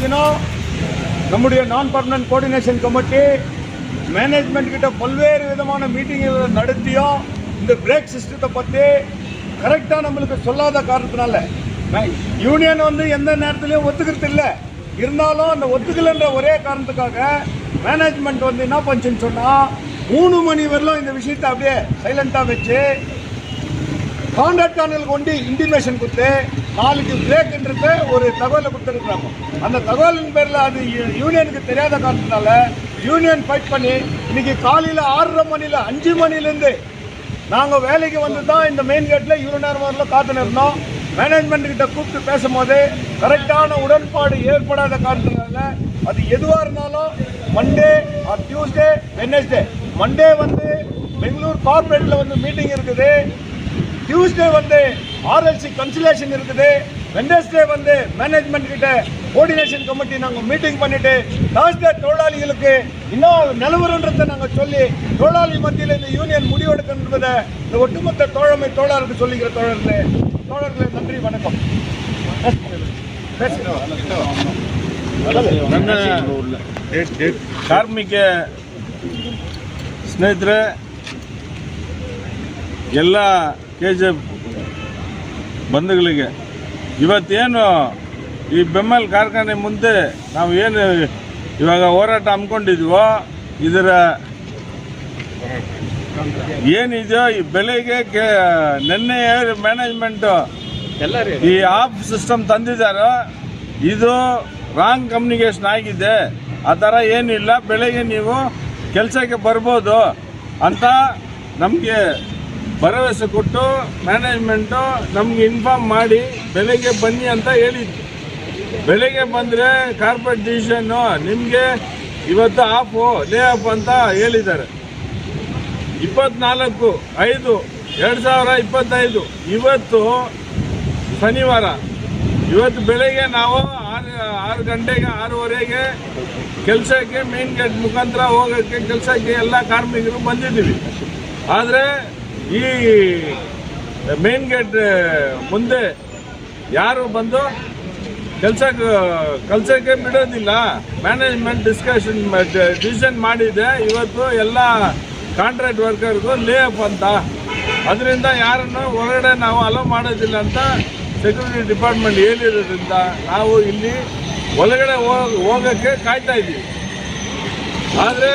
தினம் நம்முடைய நான் பர்மனன்ட் கோஆர்டினேஷன் கமிட்டி மேனேஜ்மெண்ட் கிட்ட பல்வேறு விதமான மீட்டிங்குகள் நடத்தியும் இந்த பிரேக் சிஸ்டத்தை பற்றி கரெக்டாக நம்மளுக்கு சொல்லாத காரணத்தினால யூனியன் வந்து எந்த நேரத்துலையும் ஒத்துக்கிறது இல்லை. இருந்தாலும் அந்த ஒத்துக்கலைன்ற ஒரே காரணத்துக்காக மேனேஜ்மெண்ட் வந்து என்ன பண்ணுச்சுன்னு சொன்னால் 3 மணி வரலும் இந்த விஷயத்தை அப்படியே சைலண்ட்டாக வச்சு கான்ட்ராக்ட் கானலுக்கு கொண்டு இன்டிமேஷன் கொடுத்து நாளைக்கு பிரேக்ன்றது ஒரு தகவலை கொடுத்துருக்குறாங்க. அந்த தகவலின் பேரில் அது யூனியனுக்கு தெரியாத காரணத்தினால யூனியன் ஃபைட் பண்ணி இன்னைக்கு காலையில் 6:30 மணியில் 5 மணிலேருந்து நாங்கள் வேலைக்கு வந்து தான் இந்த மெயின் கேட்டில் இவ்வளோ நேரம் வரல காத்துன்னு இருந்தோம். மேனேஜ்மெண்ட் கிட்ட கூப்பிட்டு பேசும்போது கரெக்டான உடன்பாடு ஏற்படாத காரணத்தினால அது எதுவாக இருந்தாலும் Monday R Tuesday Wednesday, Monday வந்து பெங்களூர் கார்பரேட்டில் வந்து மீட்டிங் இருக்குது, டியூஸ்டே வந்து ஆர்எல்சி கன்சல்டேஷன் இருக்குது, வெட்னஸ்டே வந்து மேனேஜ்மெண்ட் கிட்ட கோஆர்டினேஷன் கமிட்டி நாங்கள் மீட்டிங் பண்ணிட்டு லாஸ்டே தொழிலாளிகளுக்கு இன்னும் நிலவரன்றதை நாங்கள் சொல்லி தொழிலாளி மத்தியில் இந்த யூனியன் முடிவெடுக்கின்றதை இந்த ஒட்டுமொத்த தோழமை தோழருக்கு சொல்லிக்கிற தோழர்களே நன்றி வணக்கம். ನನ್ನ ಕಾರ್ಮಿಕ ಸ್ನೇಹಿತರೆ, ಎಲ್ಲ KJF ಬಂಧುಗಳಿಗೆ ಇವತ್ತೇನು ಈ ಬೆಮ್ಮಲ್ ಕಾರ್ಖಾನೆ ಮುಂದೆ ನಾವು ಏನು ಇವಾಗ ಹೋರಾಟ ಹಮ್ಮಿಕೊಂಡಿದ್ವೋ ಇದರ ಏನಿದೆಯೋ ಈ ಬೆಲೆಗೆ ನಿನ್ನೆ ಮ್ಯಾನೇಜ್ಮೆಂಟು ಈ ಆಫ್ ಸಿಸ್ಟಮ್ ತಂದಿದ್ದಾರೋ ಇದು ರಾಂಗ್ ಕಮ್ಯುನಿಕೇಷನ್ ಆಗಿದೆ. ಆ ಥರ ಏನಿಲ್ಲ, ಬೆಳಗ್ಗೆ ನೀವು ಕೆಲಸಕ್ಕೆ ಬರ್ಬೋದು ಅಂತ ನಮಗೆ ಭರವಸೆ ಕೊಟ್ಟು ಮ್ಯಾನೇಜ್ಮೆಂಟು ನಮಗೆ ಇನ್ಫಾರ್ಮ್ ಮಾಡಿ ಬೆಳಗ್ಗೆ ಬನ್ನಿ ಅಂತ ಹೇಳಿದ್ರು. ಬೆಳಗ್ಗೆ ಬಂದರೆ ಕಾರ್ಪೊರೇಟ್ ಡಿವಿಷನ್ನು ನಿಮಗೆ ಇವತ್ತು ಆಫು ಲೇ ಆಫ್ ಅಂತ ಹೇಳಿದ್ದಾರೆ. 24/5/2025 ಇವತ್ತು ಶನಿವಾರ. ಇವತ್ತು ಬೆಳಗ್ಗೆ ನಾವು 6 ಗಂಟೆಗೆ 6:15 ಕೆಲಸಕ್ಕೆ ಮೇನ್ ಗೇಟ್ ಮುಖಾಂತರ ಹೋಗೋಕ್ಕೆ ಕೆಲಸಕ್ಕೆ ಎಲ್ಲ ಕಾರ್ಮಿಕರು ಬಂದಿದ್ದೀವಿ. ಆದರೆ ಈ ಮೇನ್ ಗೇಟ್ ಮುಂದೆ ಯಾರು ಬಂದು ಕೆಲಸಕ್ಕೆ ಬಿಡೋದಿಲ್ಲ. ಮ್ಯಾನೇಜ್ಮೆಂಟ್ ಡಿಸಿಷನ್ ಮಾಡಿದೆ ಇವತ್ತು ಎಲ್ಲ ಕಾಂಟ್ರಾಕ್ಟ್ ವರ್ಕರ್ಗೂ ಲೇ ಆಫ್ ಅಂತ. ಅದರಿಂದ ಯಾರನ್ನು ಹೊರಗಡೆ ನಾವು ಅಲೋ ಮಾಡೋದಿಲ್ಲ ಅಂತ ಸೆಕ್ಯೂರಿಟಿ ಡಿಪಾರ್ಟ್ಮೆಂಟ್ ಹೇಳಿರೋದ್ರಿಂದ ನಾವು ಇಲ್ಲಿ ಒಳಗಡೆ ಹೋಗೋಕ್ಕೆ ಕಾಯ್ತಾ ಇದ್ದೀವಿ. ಆದರೆ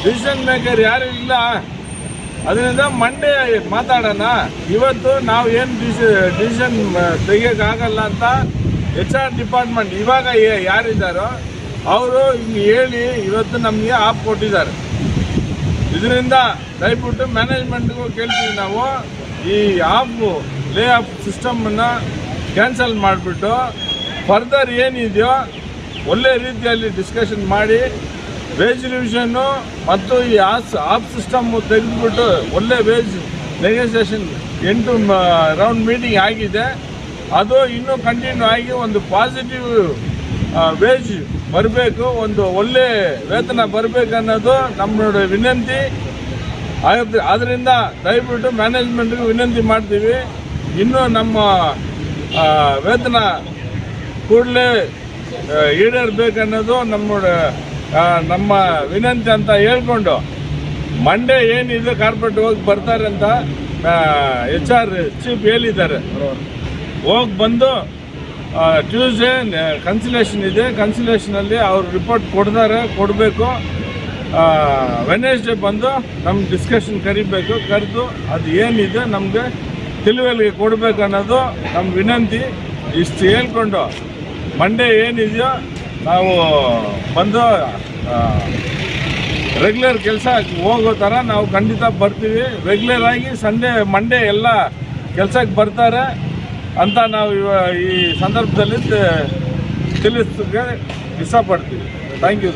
ಡಿಸಿಷನ್ ಮೇಕರ್ ಯಾರು ಇಲ್ಲ. ಅದರಿಂದ ಮಂಡೇ ಮಾತಾಡೋಣ. ಇವತ್ತು ನಾವು ಏನು ಡಿಸಿಷನ್ ತೆಗಿಯೋಕ್ಕಾಗಲ್ಲ ಅಂತ HR ಡಿಪಾರ್ಟ್ಮೆಂಟ್ ಇವಾಗ ಯಾರಿದ್ದಾರೋ ಅವರು ಹಿಂಗೆ ಹೇಳಿ ಇವತ್ತು ನಮಗೆ ಆಫ್ ಕೊಟ್ಟಿದ್ದಾರೆ. ಇದರಿಂದ ದಯವಿಟ್ಟು ಮ್ಯಾನೇಜ್ಮೆಂಟ್ಗೂ ಕೇಳ್ತೀವಿ, ನಾವು ಈ ಲೇ ಆಫ್ ಸಿಸ್ಟಮನ್ನು ಕ್ಯಾನ್ಸಲ್ ಮಾಡಿಬಿಟ್ಟು ಫರ್ದರ್ ಏನಿದೆಯೋ ಒಳ್ಳೆ ರೀತಿಯಲ್ಲಿ ಡಿಸ್ಕಷನ್ ಮಾಡಿ ವೇಜ್ ರಿವಿಷನ್ನು ಮತ್ತು ಈ ಆಫ್ ಸಿಸ್ಟಮ್ಮು ತೆಗೆದುಬಿಟ್ಟು ಒಳ್ಳೆ ವೇಜ್ ನೆಗೋಸಿಯೇಷನ್ 8 ರೌಂಡ್ ಮೀಟಿಂಗ್ ಆಗಿದೆ. ಅದು ಇನ್ನೂ ಕಂಟಿನ್ಯೂ ಆಗಿ ಒಂದು ಪಾಸಿಟಿವ್ ವೇಜ್ ಬರಬೇಕು, ಒಂದು ಒಳ್ಳೆ ವೇತನ ಬರಬೇಕನ್ನೋದು ನಮ್ಮ ವಿನಂತಿ. ಆದ್ದರಿಂದ ದಯವಿಟ್ಟು ಮ್ಯಾನೇಜ್ಮೆಂಟ್ಗೆ ವಿನಂತಿ ಮಾಡ್ತೀವಿ, ಇನ್ನೂ ನಮ್ಮ ವೇತನ ಕೂಡಲೇ ಈಡೇರಬೇಕನ್ನೋದು ನಮ್ಮ ವಿನಂತಿ ಅಂತ ಹೇಳ್ಕೊಂಡು ಮಂಡೇ ಏನಿದೆ ಕಾರ್ಪೊರೇಟ್ ಹೋಗಿ ಬರ್ತಾರೆ ಅಂತ HR ಚೀಫ್ ಹೇಳಿದ್ದಾರೆ. ಹೋಗಿ ಬಂದು ಟ್ಯೂಸ್ಡೇ ಕನ್ಸಲೇಷನ್ ಇದೆ, ಕನ್ಸಲೇಷನಲ್ಲಿ ಅವ್ರು ರಿಪೋರ್ಟ್ ಕೊಡಬೇಕು. ವೆಡ್ನೆಸ್ಡೇ ಬಂದು ನಮ್ಮ ಡಿಸ್ಕಷನ್ ಕರೆದು ಅದು ಏನಿದೆ ನಮಗೆ ತಿಳುವಳಿಕೆ ಕೊಡಬೇಕು ಅನ್ನೋದು ನಮ್ಮ ವಿನಂತಿ. ಇಷ್ಟು ಹೇಳ್ಕೊಂಡು ಮಂಡೇ ಏನಿದೆಯೋ ನಾವು ಬಂದು ರೆಗ್ಯುಲರ್ ಕೆಲಸ ಹೋಗೋ ಥರ ನಾವು ಖಂಡಿತ ಬರ್ತೀವಿ. ರೆಗ್ಯುಲರ್ ಆಗಿ ಮಂಡೇ ಎಲ್ಲ ಕೆಲಸಕ್ಕೆ ಬರ್ತಾರೆ ಅಂತ ನಾವು ಈ ಸಂದರ್ಭದಲ್ಲಿ ತಿಳಿಸೋಕ್ಕೆ ಇಷ್ಟಪಡ್ತೀವಿ. Thank you.